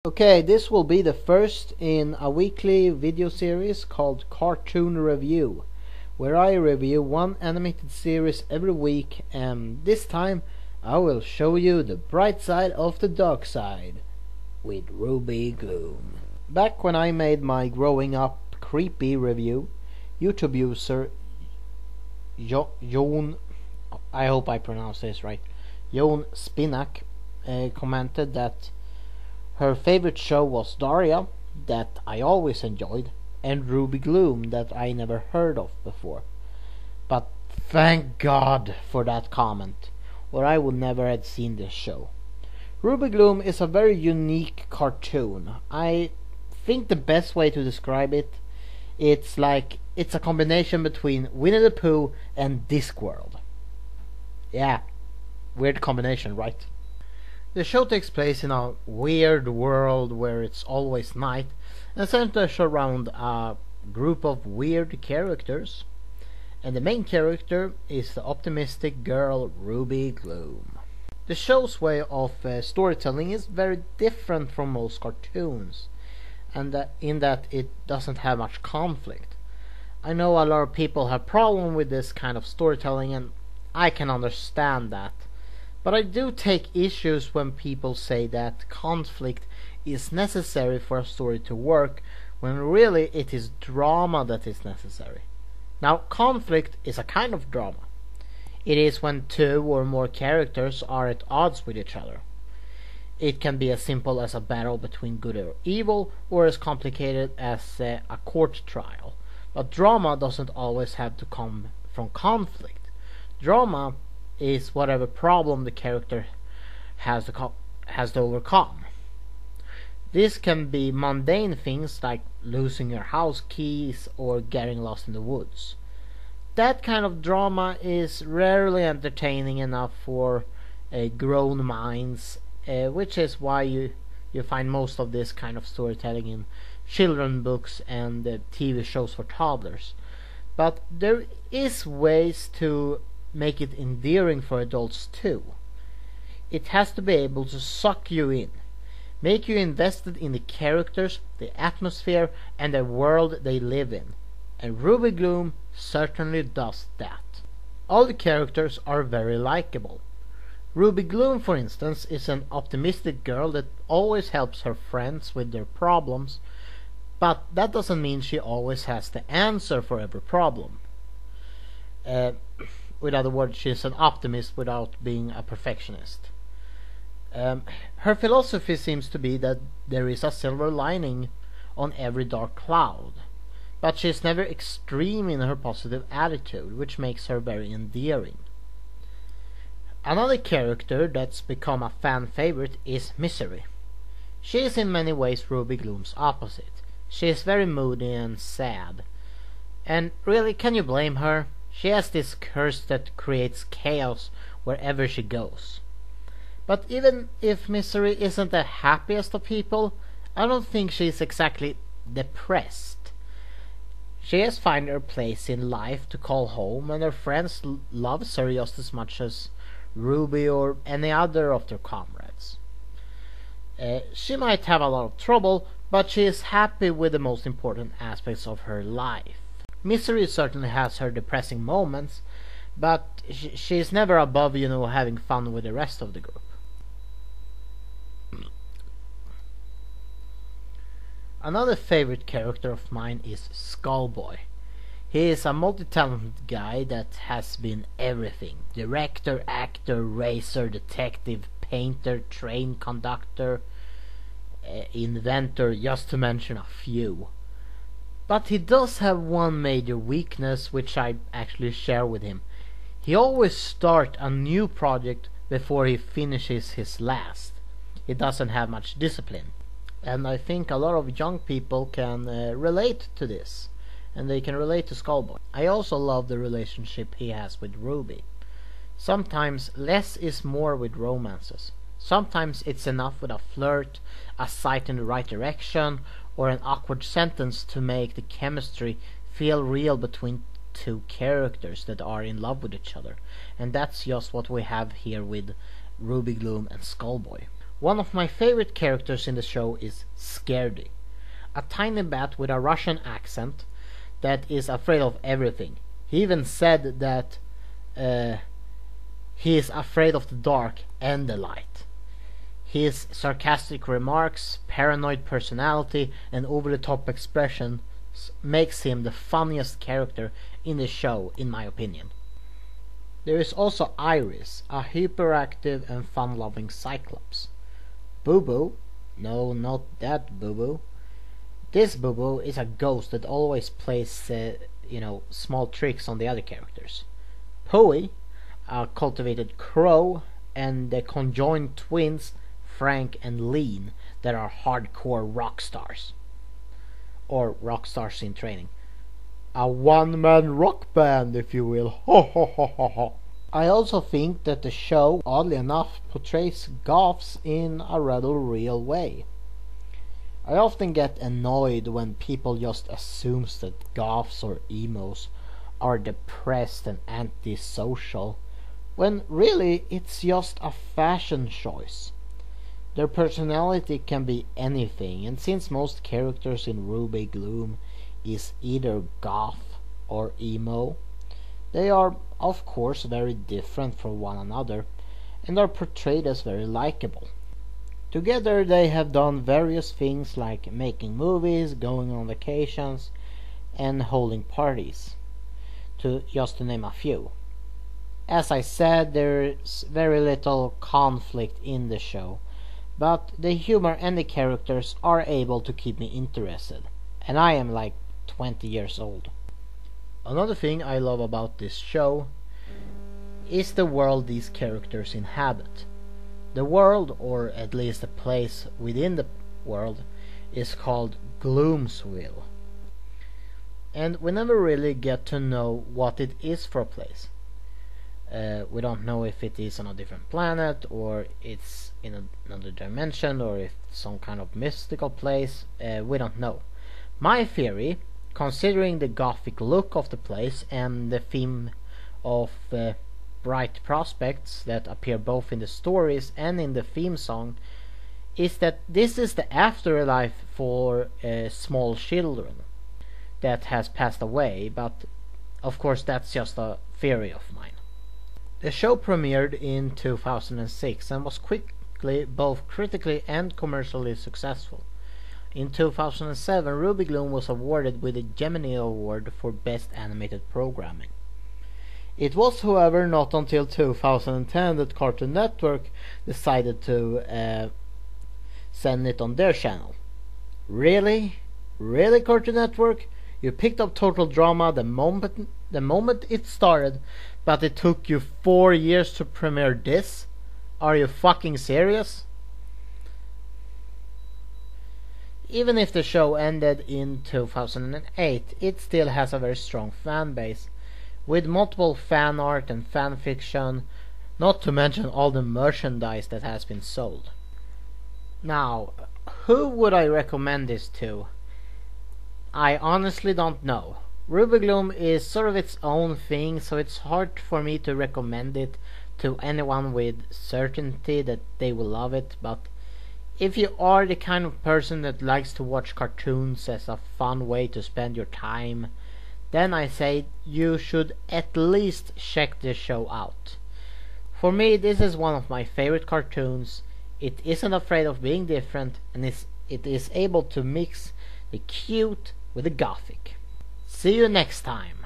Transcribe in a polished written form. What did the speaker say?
Okay, this will be the first in a weekly video series called Cartoon Review, where I review one animated series every week, and this time I will show you the bright side of the dark side with Ruby Gloom. Back when I made my growing up creepy review, YouTube user Jon, I hope I pronounce this right, Jon Spinak commented that her favorite show was Daria, that I always enjoyed, and Ruby Gloom, that I never heard of before. But thank God for that comment, or I would never have seen this show. Ruby Gloom is a very unique cartoon. I think the best way to describe it, it's a combination between Winnie the Pooh and Discworld. Yeah, weird combination, right? The show takes place in a weird world where it's always night and centers around a group of weird characters, and the main character is the optimistic girl Ruby Gloom. The show's way of storytelling is very different from most cartoons, and in that it doesn't have much conflict. I know a lot of people have problem with this kind of storytelling, and I can understand that. But I do take issues when people say that conflict is necessary for a story to work, when really it is drama that is necessary. Now, conflict is a kind of drama. It is when two or more characters are at odds with each other. It can be as simple as a battle between good or evil, or as complicated as a court trial. But drama doesn't always have to come from conflict. Drama is whatever problem the character has to overcome. This can be mundane things like losing your house keys or getting lost in the woods. That kind of drama is rarely entertaining enough for grown minds, which is why you find most of this kind of storytelling in children's books and TV shows for toddlers. But there is ways to make it endearing for adults too. It has to be able to suck you in, make you invested in the characters, the atmosphere, and the world they live in. And Ruby Gloom certainly does that. All the characters are very likable. Ruby Gloom, for instance, is an optimistic girl that always helps her friends with their problems, but that doesn't mean she always has the answer for every problem. With other words, she is an optimist without being a perfectionist. Her philosophy seems to be that there is a silver lining on every dark cloud, but she is never extreme in her positive attitude, which makes her very endearing. Another character that's become a fan favorite is Misery. She is in many ways Ruby Gloom's opposite. She is very moody and sad. And really, can you blame her? She has this curse that creates chaos wherever she goes. But even if Misery isn't the happiest of people, I don't think she's exactly depressed. She has found her place in life to call home, and her friends loves her just as much as Ruby or any other of their comrades. She might have a lot of trouble, but she is happy with the most important aspects of her life. Misery certainly has her depressing moments, but she is never above, having fun with the rest of the group. Another favorite character of mine is Skullboy. He is a multi-talented guy that has been everything. Director, actor, racer, detective, painter, train conductor, inventor, just to mention a few. But he does have one major weakness, which I actually share with him. He always starts a new project before he finishes his last. He doesn't have much discipline. And I think a lot of young people can relate to this. And they can relate to Skullboy. I also love the relationship he has with Ruby. Sometimes less is more with romances. Sometimes it's enough with a flirt, a sight in the right direction, or an awkward sentence to make the chemistry feel real between two characters that are in love with each other. And that's just what we have here with Ruby Gloom and Skullboy. One of my favorite characters in the show is Scaredy, a tiny bat with a Russian accent that is afraid of everything. He even said that he is afraid of the dark and the light. His sarcastic remarks, paranoid personality, and over-the-top expressions makes him the funniest character in the show, in my opinion. There is also Iris, a hyperactive and fun-loving Cyclops. Boo Boo? No, not that Boo Boo. This Boo Boo is a ghost that always plays, small tricks on the other characters. Poey, a cultivated crow, and the conjoined twins Frank and Lean that are hardcore rock stars. Or rock stars in training. A one-man rock band, if you will. Ho ho ho ho ho. I also think that the show, oddly enough, portrays goths in a rather real way. I often get annoyed when people just assume that goths or emos are depressed and antisocial, when really it's just a fashion choice. Their personality can be anything, and since most characters in Ruby Gloom is either goth or emo, they are of course very different from one another and are portrayed as very likable. Together they have done various things like making movies, going on vacations, and holding parties, just to name a few. As I said, there's very little conflict in the show, but the humor and the characters are able to keep me interested, and I am like 20 years old. Another thing I love about this show is the world these characters inhabit. The world, or at least the place within the world, is called Gloomsville, and we never really get to know what it is for a place. We don't know if it is on a different planet, or it's in another dimension, or if it's some kind of mystical place. We don't know. My theory, considering the gothic look of the place and the theme of bright prospects that appear both in the stories and in the theme song, is that this is the afterlife for small children that has passed away, but of course that's just a theory of mine. The show premiered in 2006 and was quickly both critically and commercially successful. In 2007, Ruby Gloom was awarded with the Gemini Award for Best Animated Programming. It was, however, not until 2010 that Cartoon Network decided to send it on their channel. Really? Really, Cartoon Network? You picked up Total Drama the moment it started, but it took you 4 years to premiere this? Are you fucking serious? Even if the show ended in 2008, it still has a very strong fan base, with multiple fan art and fan fiction, not to mention all the merchandise that has been sold. Now, who would I recommend this to? I honestly don't know. Ruby Gloom is sort of its own thing, so it's hard for me to recommend it to anyone with certainty that they will love it, but if you are the kind of person that likes to watch cartoons as a fun way to spend your time, then I say you should at least check this show out. For me, this is one of my favorite cartoons. It isn't afraid of being different, and it is able to mix the cute with the gothic. See you next time.